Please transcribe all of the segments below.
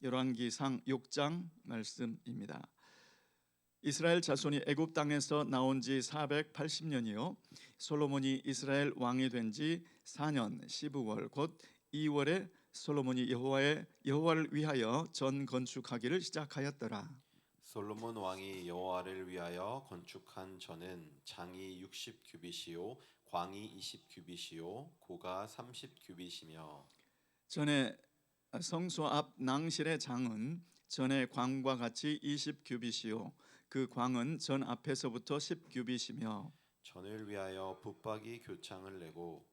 열왕기상 6장 말씀입니다. 이스라엘 자손이 애굽 땅에서 나온 지 480년이요 솔로몬이 이스라엘 왕이 된 지 4년 12월 곧 2월에 솔로몬이 여호와를 위하여 전 건축하기를 시작하였더라. 솔로몬 왕이 여호와를 위하여 건축한 전은 장이 60규빗이요 광이 20규빗이요 고가 30규빗이며 전에 성소 앞 낭실의 장은 전의 광과 같이 20규빗이요 그 광은 전 앞에서부터 10규빗이며 전을 위하여 붙박이 교창을 내고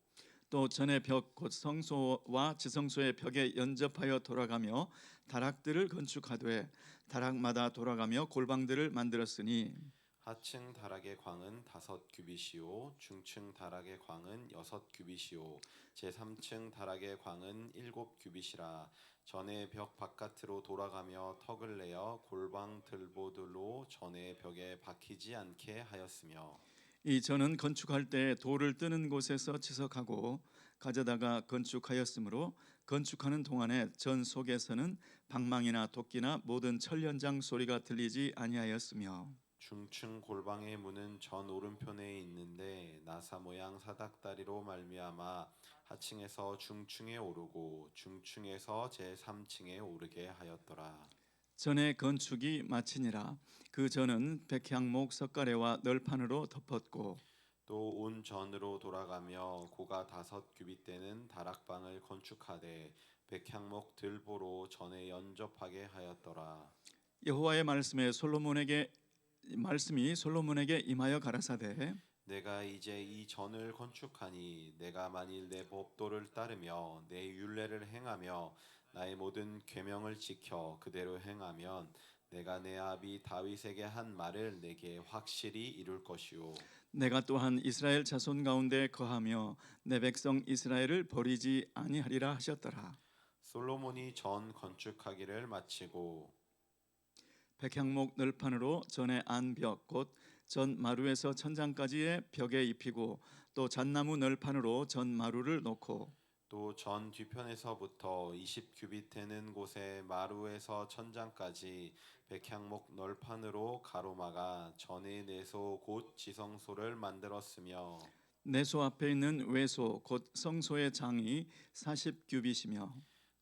또 전의 벽 곧 성소와 지성소의 벽에 연접하여 돌아가며 다락들을 건축하되 다락마다 돌아가며 골방들을 만들었으니 하층 다락의 광은 5규빗이요 중층 다락의 광은 6규빗이요 제3층 다락의 광은 7규빗이라 전의 벽 바깥으로 돌아가며 턱을 내어 골방 들보들로 전의 벽에 박히지 않게 하였으며 이 전은 건축할 때 돌을 뜨는 곳에서 치석하고 가져다가 건축하였으므로 건축하는 동안에 전 속에서는 방망이나 도끼나 모든 철 현장 소리가 들리지 아니하였으며 중층 골방의 문은 전 오른편에 있는데 나사 모양 사닥다리로 말미암아 하층에서 중층에 오르고 중층에서 제3층에 오르게 하였더라. 전의 건축이 마치니라. 그 전은 백향목 석가래와 널판으로 덮었고 또 온 전으로 돌아가며 고가 5규빗 되는 다락방을 건축하되 백향목 들보로 전에 연접하게 하였더라. 여호와의 말씀이 솔로몬에게 임하여 가라사대 내가 이제 이 전을 건축하니 내가 만일 내 법도를 따르며 내 율례를 행하며 나의 모든 계명을 지켜 그대로 행하면 내가 내 아비 다윗에게 한 말을 내게 확실히 이룰 것이요 내가 또한 이스라엘 자손 가운데 거하며 내 백성 이스라엘을 버리지 아니하리라 하셨더라. 솔로몬이 전 건축하기를 마치고 백향목 널판으로 전의 안벽 곧 전 마루에서 천장까지의 벽에 입히고 또 잣나무 널판으로 전 마루를 놓고 또 전 뒤편에서부터 20규빗 되는 곳에 마루에서 천장까지 백향목 널판으로 가로막아 전의 내소 곧 지성소를 만들었으며 내소 앞에 있는 외소 곧 성소의 장이 40규빗이며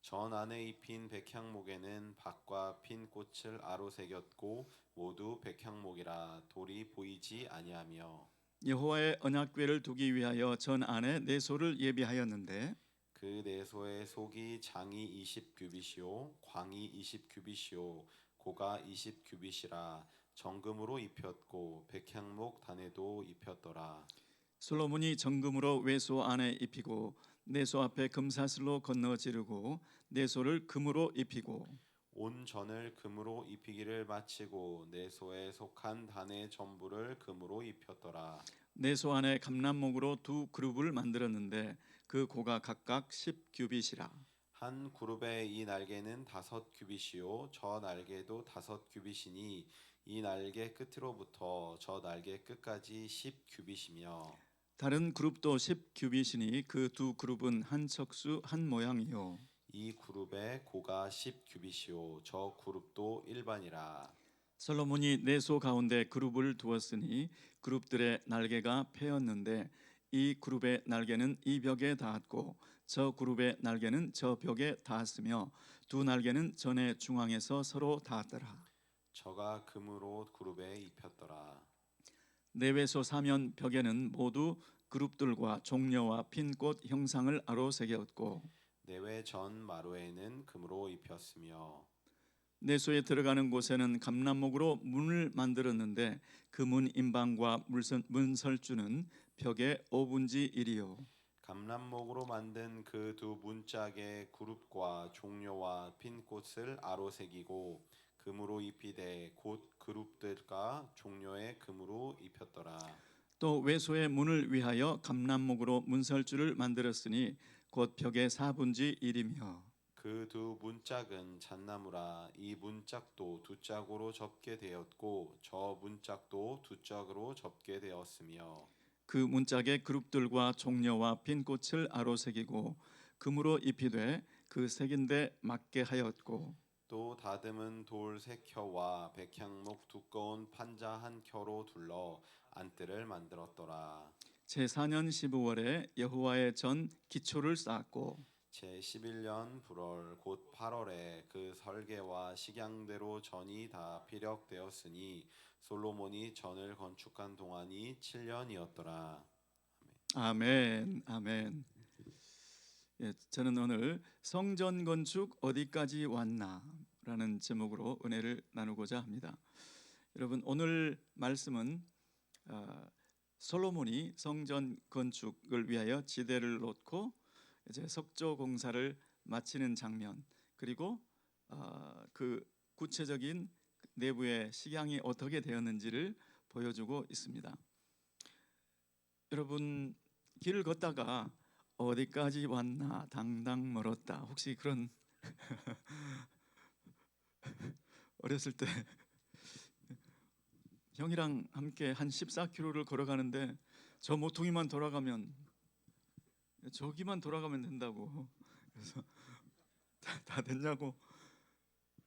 전 안에 입힌 백향목에는 밭과 핀 꽃을 아로새겼고 모두 백향목이라 돌이 보이지 아니하며 여호와의 언약궤를 두기 위하여 전 안에 내소를 예비하였는데 그 내소의 속이 장이 20규빗이요 광이 20규빗이요 고가 20규빗이라 정금으로 입혔고 백향목 단에도 입혔더라. 솔로몬이 정금으로 외소 안에 입히고 내소 앞에 금사슬로 건너 지르고 내소를 금으로 입히고 온 전을 금으로 입히기를 마치고 내소에 속한 단의 전부를 금으로 입혔더라. 내소 안에 감람목으로 두 그룹을 만들었는데 그 고가 각각 10규빗이라. 한 그룹의 이 날개는 5규빗이요 저 날개도 5규빗이니 이 날개 끝으로부터 저 날개 끝까지 10규빗이며 다른 그룹도 10규빗이니 그 두 그룹은 한 척수 한 모양이요. 이 그룹의 고가 10규빗이요 저 그룹도 일반이라. 솔로몬이 내소 가운데 그룹을 두었으니 그룹들의 날개가 패였는데 이 그룹의 날개는 이 벽에 닿았고 저 그룹의 날개는 저 벽에 닿았으며 두 날개는 전의 중앙에서 서로 닿았더라. 저가 금으로 그룹에 입혔더라. 내외소 사면 벽에는 모두 그룹들과 종려와 핀꽃 형상을 아로새겼고 내외 전 마루에는 금으로 입혔으며 내소에 들어가는 곳에는 감람목으로 문을 만들었는데 그 문 임방과 문설주는 벽의 5분지 1이요 감람목으로 만든 그 두 문짝의 그룹과 종려와 핀 꽃을 아로새기고 금으로 입히되 곧 그룹들과 종려의 금으로 입혔더라. 또 외소의 문을 위하여 감람목으로 문설주를 만들었으니 곧 벽의 4분지 1이며 그 두 문짝은 잣나무라. 이 문짝도 두 짝으로 접게 되었고 저 문짝도 두 짝으로 접게 되었으며 그 문짝의 그룹들과 종려와 핀꽃을 아로새기고 금으로 입히되 그 색인데 맞게 하였고 또 다듬은 돌 3켜와 백향목 두꺼운 판자 한 켜로 둘러 안뜰을 만들었더라. 제4년 15월에 여호와의 전 기초를 쌓았고 제 11년 불월 곧 8월에 그 설계와 식양대로 전이 다 피력되었으니 솔로몬이 전을 건축한 동안이 7년이었더라. 아멘, 아멘. 예, 저는 오늘 성전 건축 어디까지 왔나라는 제목으로 은혜를 나누고자 합니다. 여러분 오늘 말씀은 솔로몬이 성전 건축을 위하여 지대를 놓고 이제 석조 공사를 마치는 장면, 그리고 그 구체적인 내부의 식양이 어떻게 되었는지를 보여주고 있습니다. 여러분 길을 걷다가 어디까지 왔나 당당 멀었다, 혹시 그런 어렸을 때 형이랑 함께 한 14km를 걸어가는데 저 모퉁이만 돌아가면, 저기만 돌아가면 된다고, 그래서 다 됐냐고,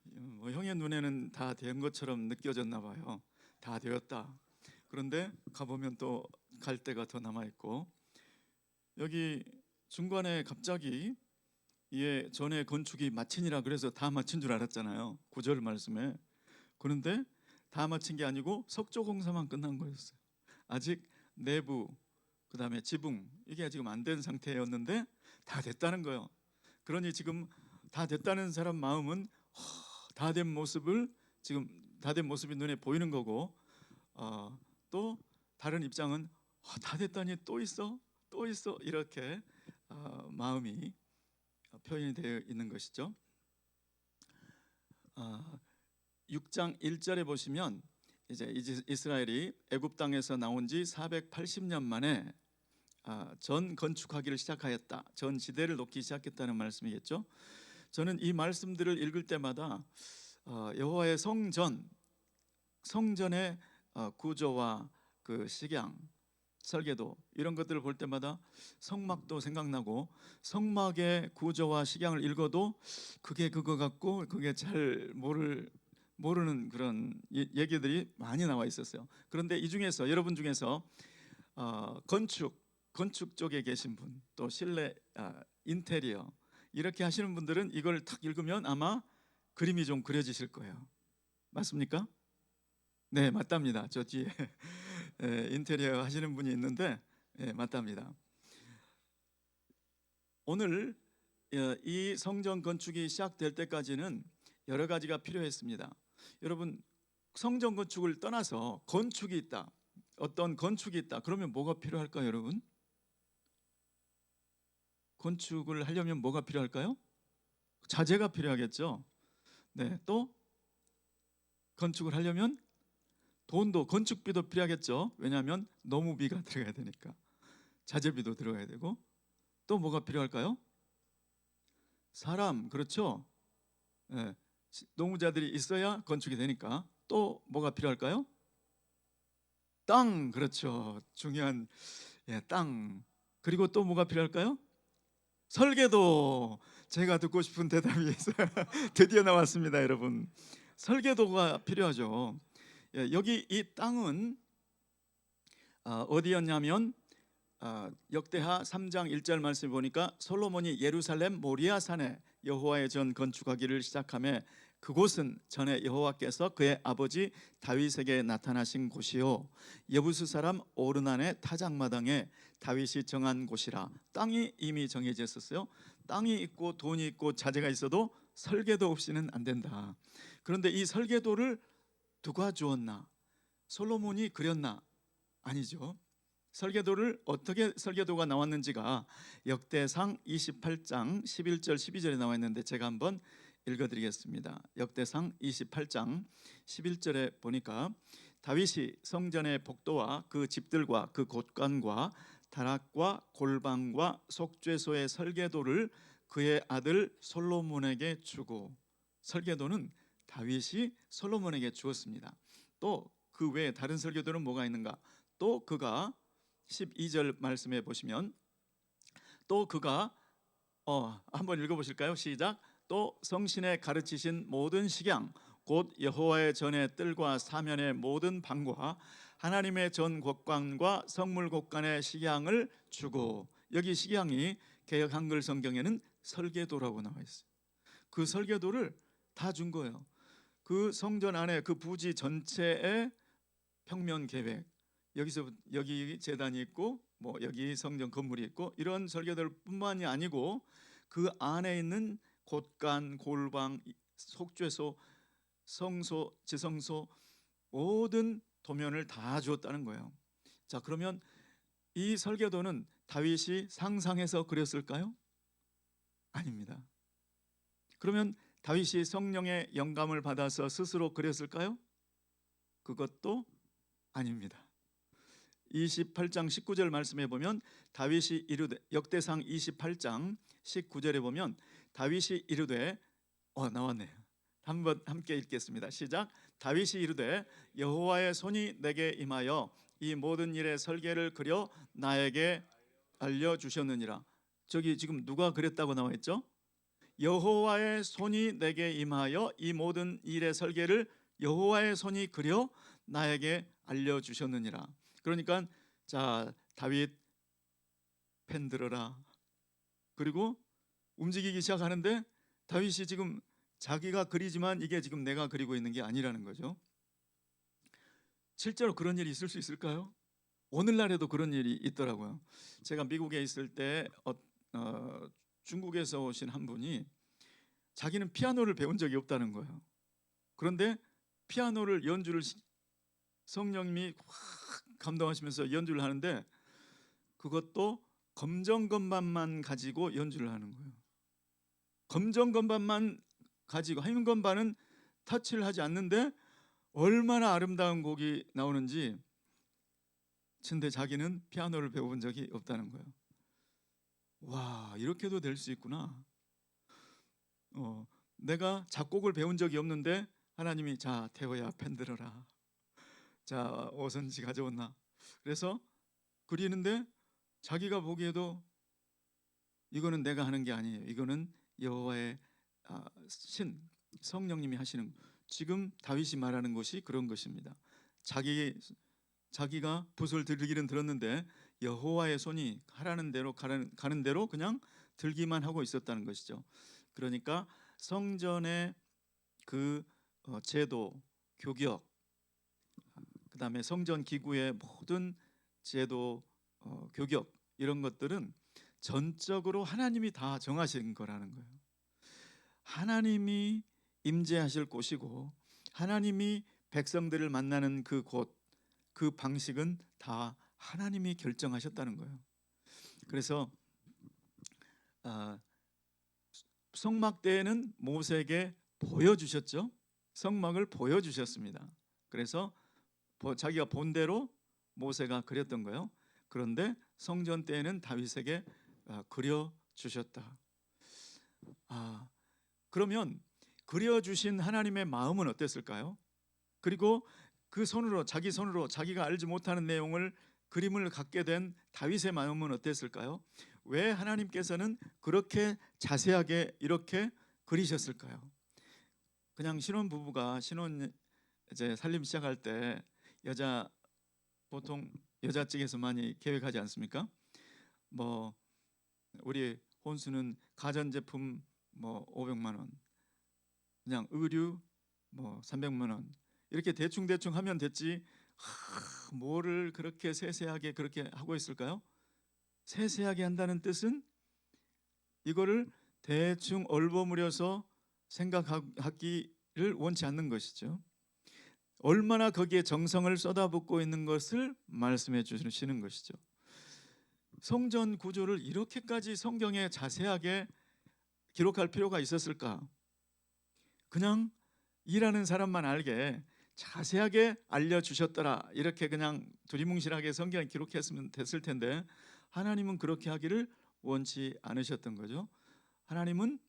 뭐 형의 눈에는 다 된 것처럼 느껴졌나 봐요. 다 되었다. 그런데 가보면 또 갈 데가 더 남아 있고, 여기 중간에 갑자기 이에 전에 건축이 마치니라 그래서 다 마친 줄 알았잖아요, 9절 말씀에. 그런데 다 마친 게 아니고 석조 공사만 끝난 거였어요. 아직 내부, 그다음에 지붕, 이게 지금 안 된 상태였는데 다 됐다는 거예요. 그러니 지금 다 됐다는 사람 마음은 다 된 모습을, 지금 다 된 모습이 눈에 보이는 거고, 또 다른 입장은 다 됐다니 또 있어, 또 있어, 이렇게 마음이 표현이 되어 있는 것이죠. 6장 1절에 보시면 이제 이스라엘이 애굽 땅에서 나온 지 480년 만에 전 건축하기를 시작하였다, 전 지대를 놓기 시작했다는 말씀이겠죠. 저는 이 말씀들을 읽을 때마다 여호와의 성전의 구조와 그 식양, 설계도, 이런 것들을 볼 때마다 성막도 생각나고, 성막의 구조와 식양을 읽어도 그게 그거 같고 그게 잘 모르는 그런 얘기들이 많이 나와 있었어요. 그런데 이 중에서, 여러분 중에서 건축 쪽에 계신 분, 또 실내 인테리어 이렇게 하시는 분들은 이걸 탁 읽으면 아마 그림이 좀 그려지실 거예요. 맞습니까? 네, 맞답니다. 저 뒤에 인테리어 하시는 분이 있는데 맞답니다. 오늘 이 성전 건축이 시작될 때까지는 여러 가지가 필요했습니다. 여러분, 성전 건축을 떠나서 건축이 있다, 어떤 건축이 있다, 그러면 뭐가 필요할까요, 여러분? 건축을 하려면 뭐가 필요할까요? 자재가 필요하겠죠. 네, 또 건축을 하려면 돈도, 건축비도 필요하겠죠. 왜냐하면 노무비가 들어가야 되니까. 자재비도 들어가야 되고. 또 뭐가 필요할까요? 사람, 그렇죠. 네, 노무자들이 있어야 건축이 되니까. 또 뭐가 필요할까요? 땅, 그렇죠. 중요한 땅. 그리고 또 뭐가 필요할까요? 설계도. 제가 듣고 싶은 대답이 있어요. 드디어 나왔습니다, 여러분. 설계도가 필요하죠. 여기 이 땅은 어디였냐면 역대하 3장 1절 말씀 보니까 솔로몬이 예루살렘 모리아산에 여호와의 전 건축하기를 시작하며 그곳은 전에 여호와께서 그의 아버지 다윗에게 나타나신 곳이요 여부스 사람 오르난의 타작마당에 다윗이 정한 곳이라. 땅이 이미 정해져 있었어요. 땅이 있고 돈이 있고 자재가 있어도 설계도 없이는 안 된다. 그런데 이 설계도를 누가 주었나? 솔로몬이 그렸나? 아니죠. 설계도를 어떻게 설계도가 나왔는지가 역대상 28장 11절 12절에 나와 있는데 제가 한번 읽어드리겠습니다. 역대상 28장 11절에 보니까 다윗이 성전의 복도와 그 집들과 그 곳간과 다락과 골방과 속죄소의 설계도를 그의 아들 솔로몬에게 주고, 설계도는 다윗이 솔로몬에게 주었습니다. 또 그 외에 다른 설계도는 뭐가 있는가? 또 그가 12절 말씀에 보시면 또 그가 한번 읽어보실까요? 시작. 또 성신에 가르치신 모든 식양 곧 여호와의 전의 뜰과 사면의 모든 방과 하나님의 전 곳간과 성물 곳간의 식양을 주고, 여기 식양이 개역 한글 성경에는 설계도라고 나와 있어요. 그 설계도를 다 준 거예요. 그 성전 안에 그 부지 전체의 평면 계획, 여기서 여기 제단이 있고 뭐 여기 성전 건물이 있고 이런 설계도뿐만이 아니고 그 안에 있는 곳간, 골방, 속죄소, 성소, 지성소 모든 도면을 다 주었다는 거예요. 자, 그러면 이 설계도는 다윗이 상상해서 그렸을까요? 아닙니다. 그러면 다윗이 성령의 영감을 받아서 스스로 그렸을까요? 그것도 아닙니다. 28장 19절 말씀해 보면 다윗이 이르되, 역대상 28장 19절에 보면 다윗이 이르되, 나왔네요. 한번 함께 읽겠습니다. 시작. 다윗이 이르되 여호와의 손이 내게 임하여 이 모든 일의 설계를 그려 나에게 알려주셨느니라. 저기 지금 누가 그랬다고 나와 있죠? 여호와의 손이 내게 임하여 이 모든 일의 설계를 여호와의 손이 그려 나에게 알려주셨느니라. 그러니까 자, 다윗 펜 들어라. 그리고 움직이기 시작하는데 다윗이 지금 자기가 그리지만 이게 지금 내가 그리고 있는 게 아니라는 거죠. 실제로 그런 일이 있을 수 있을까요? 오늘날에도 그런 일이 있더라고요. 제가 미국에 있을 때 중국에서 오신 한 분이 자기는 피아노를 배운 적이 없다는 거예요. 그런데 피아노를 연주를 성령님이 확 감동하시면서 연주를 하는데 그것도 검정 건반만 가지고 연주를 하는 거예요. 검정 건반만 가지고, 하얀 건반은 터치를 하지 않는데 얼마나 아름다운 곡이 나오는지. 근데 자기는 피아노를 배워본 적이 없다는 거예요. 와, 이렇게도 될 수 있구나. 내가 작곡을 배운 적이 없는데 하나님이 자, 태호야 펜 들어라. 자, 오선지 가져왔나. 그래서 그리는데 자기가 보기에도 이거는 내가 하는 게 아니에요. 이거는 여호와의 신 성령님이 하시는. 지금 다윗이 말하는 것이 그런 것입니다. 자기가 붓을 들기는 들었는데 여호와의 손이 하라는 대로 가는 대로 그냥 들기만 하고 있었다는 것이죠. 그러니까 성전의 그 제도, 교격, 그다음에 성전 기구의 모든 제도, 교격, 이런 것들은 전적으로 하나님이 다 정하신 거라는 거예요. 하나님이 임재하실 곳이고 하나님이 백성들을 만나는 그 곳, 그 방식은 다 하나님이 결정하셨다는 거예요. 그래서 성막 때에는 모세에게 보여주셨죠. 성막을 보여주셨습니다. 그래서 자기가 본 대로 모세가 그렸던 거예요. 그런데 성전 때에는 다윗에게 그려주셨다. 그러면 그려주신 하나님의 마음은 어땠을까요? 그리고 그 손으로, 자기 손으로 자기가 알지 못하는 내용을 그림을 갖게 된 다윗의 마음은 어땠을까요? 왜 하나님께서는 그렇게 자세하게 이렇게 그리셨을까요? 그냥 신혼부부가 이제 살림 시작할 때 보통 여자 측에서 많이 계획하지 않습니까? 뭐 우리 혼수는 가전제품 뭐 500만 원, 그냥 의류 뭐 300만 원, 이렇게 대충 하면 됐지. 뭐를 그렇게 세세하게 그렇게 하고 있을까요? 세세하게 한다는 뜻은 이거를 대충 얼버무려서 생각하기를 원치 않는 것이죠. 얼마나 거기에 정성을 쏟아붓고 있는 것을 말씀해 주시는 것이죠. 성전 구조를 이렇게까지 성경에 자세하게 기록할 필요가 있었을까? 그냥 일하는 사람만 알게 자세하게 알려주셨더라, 이렇게 그냥 두리뭉실하게 성경에 기록했으면 됐을 텐데 하나님은 그렇게 하기를 원치 않으셨던 거죠. 하나님은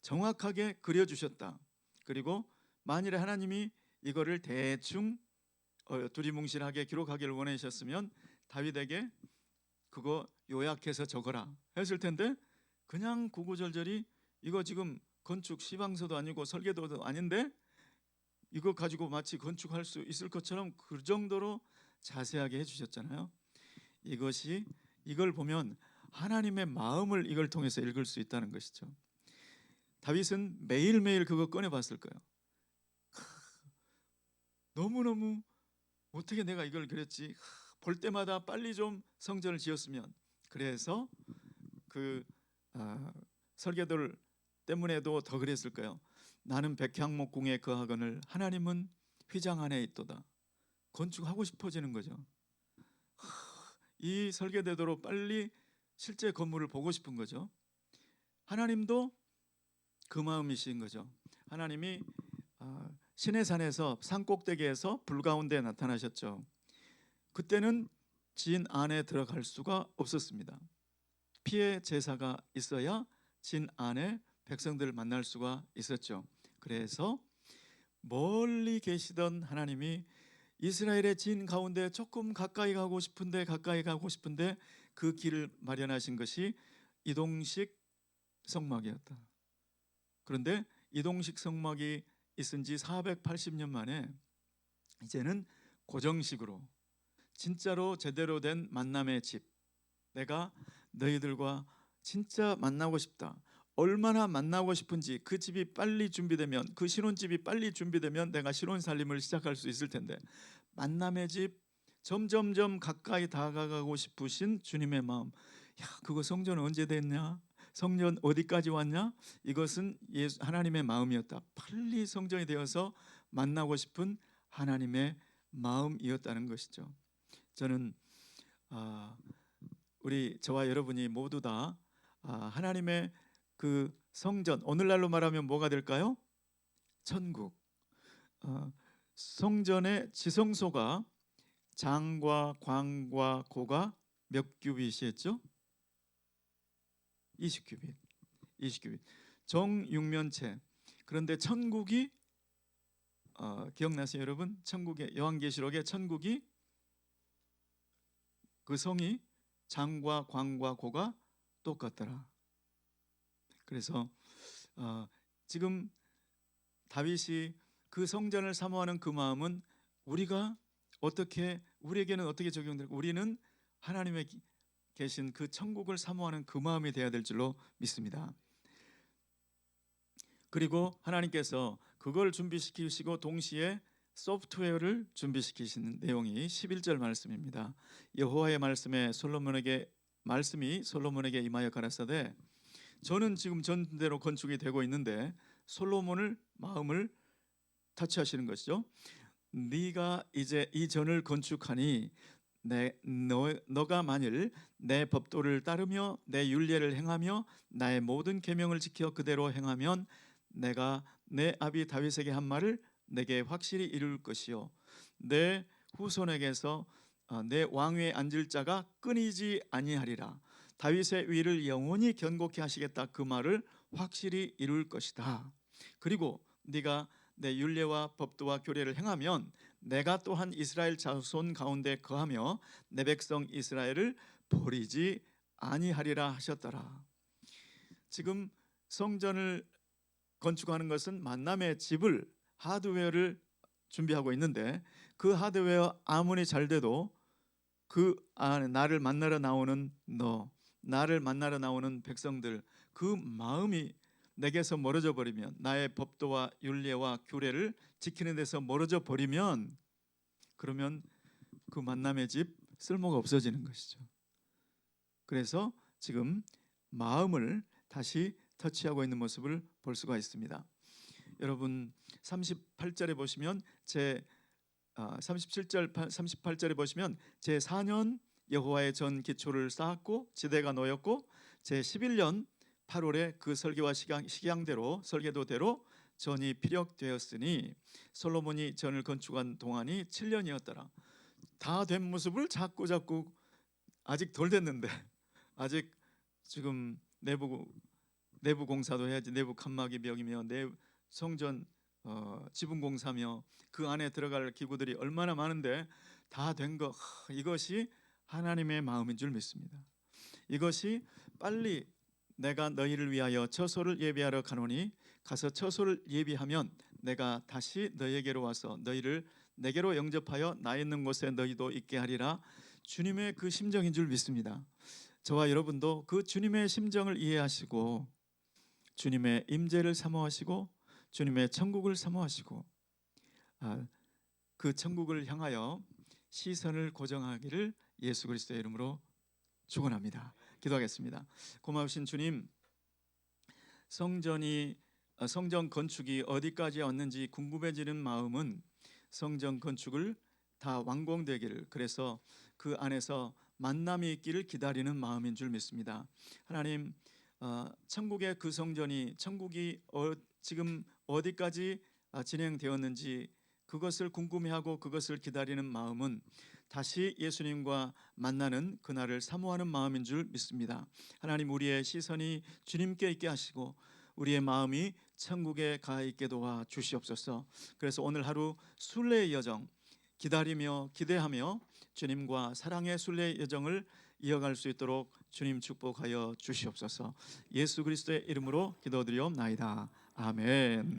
정확하게 그려주셨다. 그리고 만일에 하나님이 이거를 대충 두리뭉실하게 기록하기를 원하셨으면 다윗에게 그거 요약해서 적어라 했을 텐데 그냥 구구절절히 이거 지금 건축 시방서도 아니고 설계도도 아닌데 이거 가지고 마치 건축할 수 있을 것처럼 그 정도로 자세하게 해주셨잖아요. 이걸 보면 하나님의 마음을 이걸 통해서 읽을 수 있다는 것이죠. 다윗은 매일매일 그거 꺼내봤을 거예요. 너무너무 어떻게 내가 이걸 그랬지? 볼 때마다 빨리 좀 성전을 지었으면. 그래서 그 설계도를 때문에도 더 그랬을 거예요. 나는 백향목궁에 거하거늘 하나님은 휘장 안에 있도다. 건축하고 싶어지는 거죠. 이 설계대도로 빨리 실제 건물을 보고 싶은 거죠. 하나님도 그 마음이신 거죠. 하나님이 시내산에서 산꼭대기에서 불 가운데 나타나셨죠. 그때는 진 안에 들어갈 수가 없었습니다. 피의 제사가 있어야 진 안에 백성들을 만날 수가 있었죠. 그래서 멀리 계시던 하나님이 이스라엘의 진 가운데 조금 가까이 가고 싶은데 그 길을 마련하신 것이 이동식 성막이었다. 그런데 이동식 성막이 있은 지 480년 만에 이제는 고정식으로 진짜로 제대로 된 만남의 집, 내가 너희들과 진짜 만나고 싶다. 얼마나 만나고 싶은지 그 집이 빨리 준비되면, 그 신혼집이 빨리 준비되면 내가 신혼 살림을 시작할 수 있을 텐데, 만남의 집, 점점점 가까이 다가가고 싶으신 주님의 마음. 야, 그거 성전은 언제 됐냐? 성전 어디까지 왔냐? 이것은 하나님의 마음이었다. 빨리 성전이 되어서 만나고 싶은 하나님의 마음이었다는 것이죠. 저는 우리 저와 여러분이 모두 다 하나님의 그 성전, 오늘날로 말하면 뭐가 될까요? 천국. 성전의 지성소가 장과 광과 고가 몇 규빗이었죠? 20규빗. 20규빗. 정육면체. 그런데 천국이 기억나세요, 여러분? 천국의 요한계시록의 천국이 그 성이 장과 광과 고가 똑같더라. 그래서 지금 다윗이 그 성전을 사모하는 그 마음은 우리에게는 어떻게 적용될까? 우리는 하나님의 계신 그 천국을 사모하는 그 마음이 되어야 될 줄로 믿습니다. 그리고 하나님께서 그걸 준비시키시고 동시에 소프트웨어를 준비시키시는 내용이 11절 말씀입니다. 여호와의 말씀이 솔로몬에게 임하여 가라사대, 저는 지금 전대로 건축이 되고 있는데 솔로몬을 마음을 터치하시는 것이죠. 네가 이제 이 전을 건축하니 너가 만일 내 법도를 따르며 내 율례를 행하며 나의 모든 계명을 지켜 그대로 행하면 내가 내 아비 다윗에게 한 말을 내게 확실히 이룰 것이요 내 후손에게서 내 왕위에 앉을 자가 끊이지 아니하리라. 다윗의 위를 영원히 견고케 하시겠다. 그 말을 확실히 이룰 것이다. 그리고 네가 내 율례와 법도와 교례를 행하면 내가 또한 이스라엘 자손 가운데 거하며 내 백성 이스라엘을 버리지 아니하리라 하셨더라. 지금 성전을 건축하는 것은 만남의 집을, 하드웨어를 준비하고 있는데 그 하드웨어 아무리 잘 돼도 그 안에 나를 만나러 나오는 나를 만나러 나오는 백성들, 그 마음이 내게서 멀어져 버리면, 나의 법도와 율례와 규례를 지키는 데서 멀어져 버리면, 그러면 그 만남의 집 쓸모가 없어지는 것이죠. 그래서 지금 마음을 다시 터치하고 있는 모습을 볼 수가 있습니다. 여러분 38절에 보시면 37절 38절에 보시면 제 4년 여호와의 전 기초를 쌓았고 지대가 놓였고 제 11년 8월에 그 설계와 식양대로 설계도대로 전이 피력되었으니 솔로몬이 전을 건축한 동안이 7년이었더라. 다 된 모습을 자꾸 아직 덜 됐는데, 아직 지금 내부 공사도 해야지, 내부 칸막이 벽이며 내 성전 지붕 공사며 그 안에 들어갈 기구들이 얼마나 많은데 다 된 거, 이것이 하나님의 마음인 줄 믿습니다. 이것이 빨리 내가 너희를 위하여 처소를 예비하러 가노니 가서 처소를 예비하면 내가 다시 너희에게로 와서 너희를 내게로 영접하여 나 있는 곳에 너희도 있게 하리라. 주님의 그 심정인 줄 믿습니다. 저와 여러분도 그 주님의 심정을 이해하시고 주님의 임재를 사모하시고 주님의 천국을 사모하시고 그 천국을 향하여 시선을 고정하기를 예수 그리스도의 이름으로 축원합니다. 기도하겠습니다. 고마우신 주님, 성전 건축이 어디까지 왔는지 궁금해지는 마음은 성전 건축을 다 완공되기를, 그래서 그 안에서 만남이 있기를 기다리는 마음인 줄 믿습니다. 하나님, 천국의 그 성전이 천국이 지금 어디까지 진행되었는지 그것을 궁금해하고 그것을 기다리는 마음은 다시 예수님과 만나는 그날을 사모하는 마음인 줄 믿습니다. 하나님, 우리의 시선이 주님께 있게 하시고 우리의 마음이 천국에 가 있게 도와 주시옵소서. 그래서 오늘 하루 순례의 여정 기다리며 기대하며 주님과 사랑의 순례의 여정을 이어갈 수 있도록 주님 축복하여 주시옵소서. 예수 그리스도의 이름으로 기도드리옵나이다. 아멘.